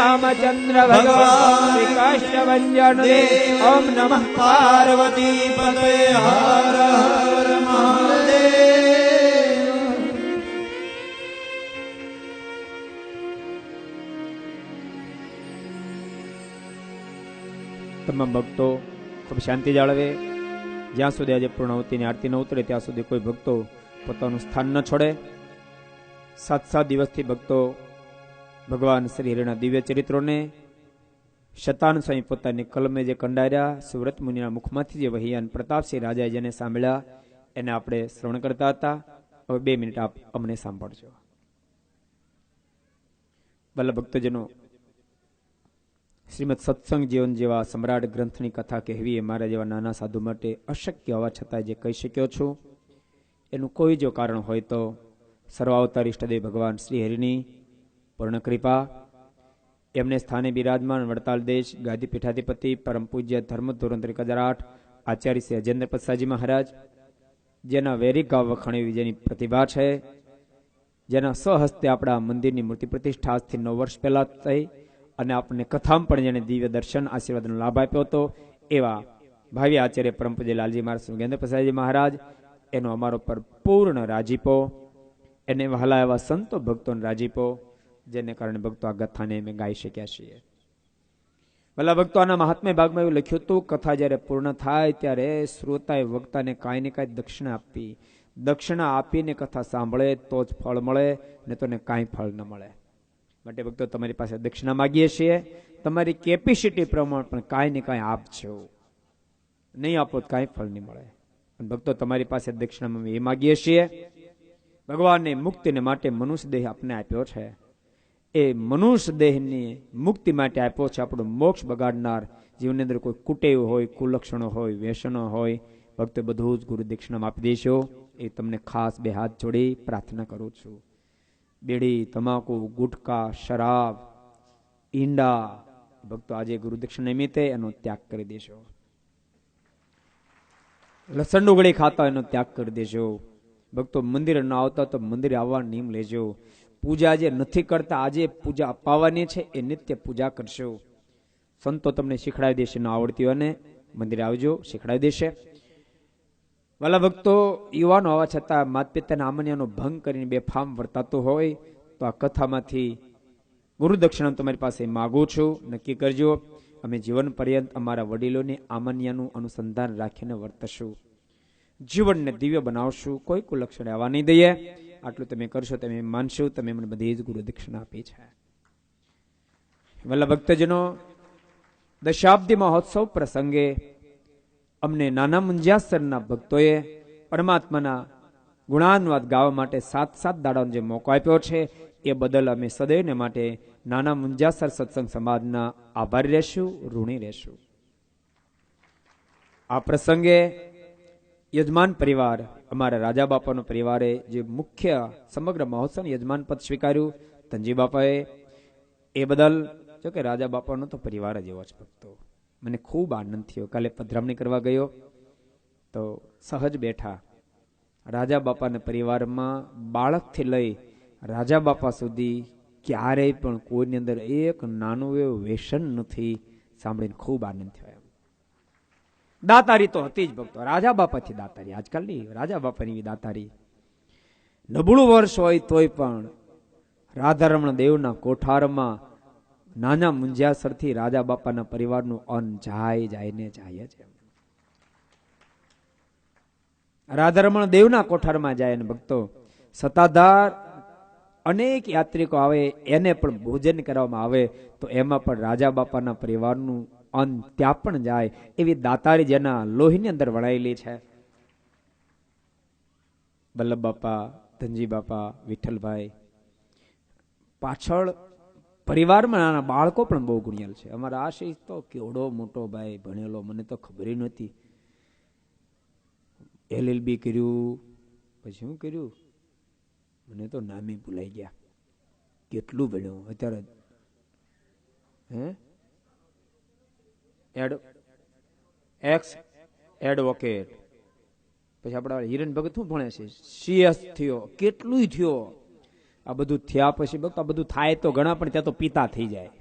રામચંદ્ર ભગવાન શ્રી કાષ્ટભંજન દેવ ઓમ નમઃ પાર્વતી પતય હર હર મહાદેવ. તમામ ભક્તો ખૂબ શાંતિ જાળવે. જ્યાં સુધી આજે પૂર્ણાવતીની આરતી ન ઉતરે ત્યાં સુધી કોઈ ભક્તો પોતાનું સ્થાન ન છોડે. 7 દિવસથી ભક્તો ભગવાન શ્રી હરિના દિવ્ય ચરિત્રોને શતાન સ્વામી પોતાની કલમે જે કંડાર્યા, સુવ્રત મુનિના મુખમાંથી જે વહ્યા, પ્રતાપસિંહ રાજાએ જેને સાંભળ્યા એને આપણે શ્રવણ કરતા હતા. હવે 2 મિનિટ આપ અમને સાંભળજો. ભલા ભક્તજનો, શ્રીમદ સત્સંગ જીવન જેવા સમ્રાટ ગ્રંથની કથા કહેવી એ મારા જેવા નાના સાધુ માટે અશક્ય હોવા છતાં જે કહી શક્યો છું, એનું કોઈ જો કારણ હોય તો સર્વાવતાર ઇષ્ટદેવ ભગવાન શ્રી હરિની પૂર્ણ કૃપા, એમને સ્થાને બિરાજમાન વડતાલ દેશ ગાદી પીઠાધિપતિ પરમ પૂજ્ય ધર્મ ધોરણ 1008 આચાર્ય શ્રી અજેન્દ્ર પ્રસાદજી મહારાજ, જેના વેરી ગાવ વખાણી વિજયની પ્રતિભા છે, જેના સ્વહસ્તે આપણા મંદિરની મૂર્તિ પ્રતિષ્ઠા આજથી 9 વર્ષ પહેલા થઈ અને આપણને કથામાં પણ જેને દિવ્ય દર્શન આશીર્વાદનો લાભ આપ્યો હતો, એવા ભાવિ આચાર્ય પરમ પૂજ્ય લાલજી મહારાજ સુગેન્દ્ર પ્રસાદજી મહારાજ, એનો અમારો પર પૂર્ણ રાજીપો, એને વહાલા એવા સંતો ભક્તોનો રાજીપો, જેને કારણે ભક્તો આ કથાને અમે ગાઈ શક્યા છીએ. ભલા ભક્તો, આના મહાત્મ્ય ભાગમાં એવું લખ્યું હતું, કથા જ્યારે પૂર્ણ થાય ત્યારે શ્રોતાએ વક્તાને કાંઈ ને કાંઈ દક્ષિણા આપવી. દક્ષિણા આપીને કથા સાંભળે તો જ ફળ મળે, ને તો કાંઈ ફળ ન મળે. માટે ભક્તો, તમારી પાસે દક્ષિણા માગીએ છીએ, તમારી કેપેસિટી પ્રમાણે પણ કાંઈ ને કાંઈ આપજો. નહીં આપો તો કાંઈ ફળ નહીં મળે. ભક્તો, તમારી પાસે દક્ષિણામાં એ માગીએ છીએ, ભગવાનને મુક્તિને માટે મનુષ્ય દેહ આપને આપ્યો છે. એ મનુષ્ય દેહની મુક્તિ માટે આપ્યો છે. આપણો મોક્ષ બગાડનાર જીવનની અંદર કોઈ કુટેવ હોય, કુલક્ષણો હોય, વ્યસનો હોય, ભક્તો બધું જ ગુરુ દક્ષિણામાં આપી દેશો. એ તમને ખાસ 2 હાથ જોડી પ્રાર્થના કરું છું. બીડી, તમાકુ, ગુટકા, શરાબ, ઈંડા, ભક્તો આજે ગુરુ દક્ષિણા નિમિત્તે એનો ત્યાગ કરી દેશો. લસણ ડુંગળી ખાતા એનો ત્યાગ કરી દેજો. ભક્તો, મંદિર ન આવતા તો મંદિર આવવાનો નિયમ લેજો. પૂજા જે નથી કરતા, આજે પૂજા અપાવવાની છે, એ નિત્ય પૂજા કરશો. સંતો તમને શીખડાવી દેશે. ન આવડતી હોય ને મંદિરે આવજો, શીખડાવી દેશે. વાલા ભક્તો, યુવાનો હોવા છતાં માતા પિતાના આમન્યાનો ભંગ કરીને બેફામ વર્તાતો હોય તો આ કથામાંથી ગુરુ દક્ષિણા તમારી પાસે માગું છું. નક્કી કરજો, અમે જીવન પર્યંત અમારા વડીલોની આમન્યાનું અનુસંધાન રાખીને વર્તશું. જીવનને દિવ્ય બનાવશું. કોઈ કુલક્ષણ આવવા નહીં દઈએ. આટલું તમે કરશો, તમે માનશો, તમે મને બધી જ ગુરુ દક્ષિણા આપી છે. વલ્લભ ભક્તજનો, દશાબ્દી મહોત્સવ પ્રસંગે અમને નાના મુંજાસરના ભક્તોએ પરમાત્માના ગુણાનુવાદ ગાવા માટે 7 દાડાનો જે મોકો આપ્યો છે, એ બદલ અમે સદૈવને માટે નાના મુંજાસર સત્સંગ સમાજના આભારી રહેશું, ઋણી રહેશું. આ પ્રસંગે યજમાન પરિવાર, અમારા રાજા બાપાનો પરિવારે જે મુખ્ય સમગ્ર મહોત્સવ યજમાન પદ સ્વીકાર્યું ધનજી બાપાએ, એ બદલ જો કે રાજા બાપાનો તો પરિવાર જ એવો છે ભક્તો. મને ખૂબ આનંદ થયો. કાલે પધરામણી કરવા ગયો તો સહજ બેઠા રાજા બાપાના પરિવારમાં બાળકથી લઈ રાજા બાપા સુધી ક્યારેય પણ કોઈની અંદર એક નાનું એવું વ્યસન નથી. સાંભળીને ખૂબ આનંદ થયો. દાતારી તો હતી જ ભક્તો, રાજા બાપાથી દાતારી. આજકાલની રાજા બાપાની દાતારી. નબળું વર્ષ હોય તોય પણ રાધારમણ દેવના કોઠારમાં નાના મુંજાસરથી રાજા બાપાના પરિવારનું અન્ન જાય ને જાય છે. રાધારમણ દેવના કોઠારમાં જાય ને ભક્તો, સત્તાધાર અનેક યાત્રિકો આવે, એને પણ ભોજન કરવામાં આવે તો એમાં પણ રાજા બાપાના પરિવારનું અન્ન ત્યાં પણ જાય. એવી દાતારી જેના લોહીની અંદર વળાયેલી છે. વલ્લભ બાપા, ધનજી બાપા, વિઠ્ઠલભાઈ, પાછળ પરિવારમાં નાના બાળકો પણ બહુ ગુણિયાલ છે. અમારા આશીષ તો કેવડો મોટો ભાઈ, ભણેલો, મને તો ખબર નહોતી. LLB કર્યું, પછી શું કર્યું મને તો નામે ભૂલાઈ ગયા. કેટલું ભણ્યો અત્યારે, એડવોકેટ. પછી આપણા હિરેન ભગત શું ભણે છે, CS થયો, કેટલું થયો. આ બધું થયા પછી આ બધું થાય તો ઘણા, પણ ત્યાં તો પિતા થઈ જાય.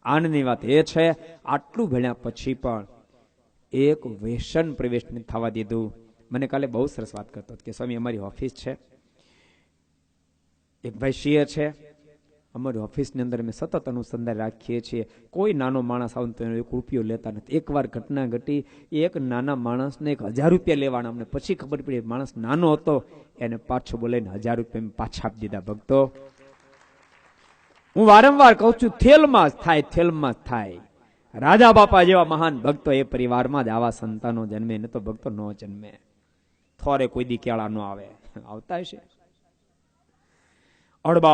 આનંદની વાત એ છે, આટલું ભણ્યા પછી પણ એક વ્યસન પ્રવેશ નથી થવા દીધું. મને કાલે બહુ સરસ વાત કરતો હતો કે સ્વામી અમારી ઓફિસ છે, એક ભાઈ સીએ છે, અમારી ઓફિસની અંદર અમે સતત અનુસંધાન રાખીએ છીએ. કોઈ નાનો માણસ આવે તો એનો 1 રૂપિયો લેતા નથી. એકવાર ઘટના ઘટી, એક નાના માણસને 1000 રૂપિયા લેવાના. અમને પછી ખબર પડી માણસ નાનો હતો, એને પાછો બોલાવીને 1000 રૂપિયા પાછા આપી દીધા. ભક્તો, હું વારંવાર કહું છું, થેલમાં જ થાય, થેલમાં જ થાય. રાજા બાપા જેવા મહાન ભક્તો એ પરિવારમાં જ આવા સંતાનો જન્મે, ને તો ભક્તો ન જન્મે. થોરે કોઈ દી કેળા ન આવે, આવતા હશે. અડબા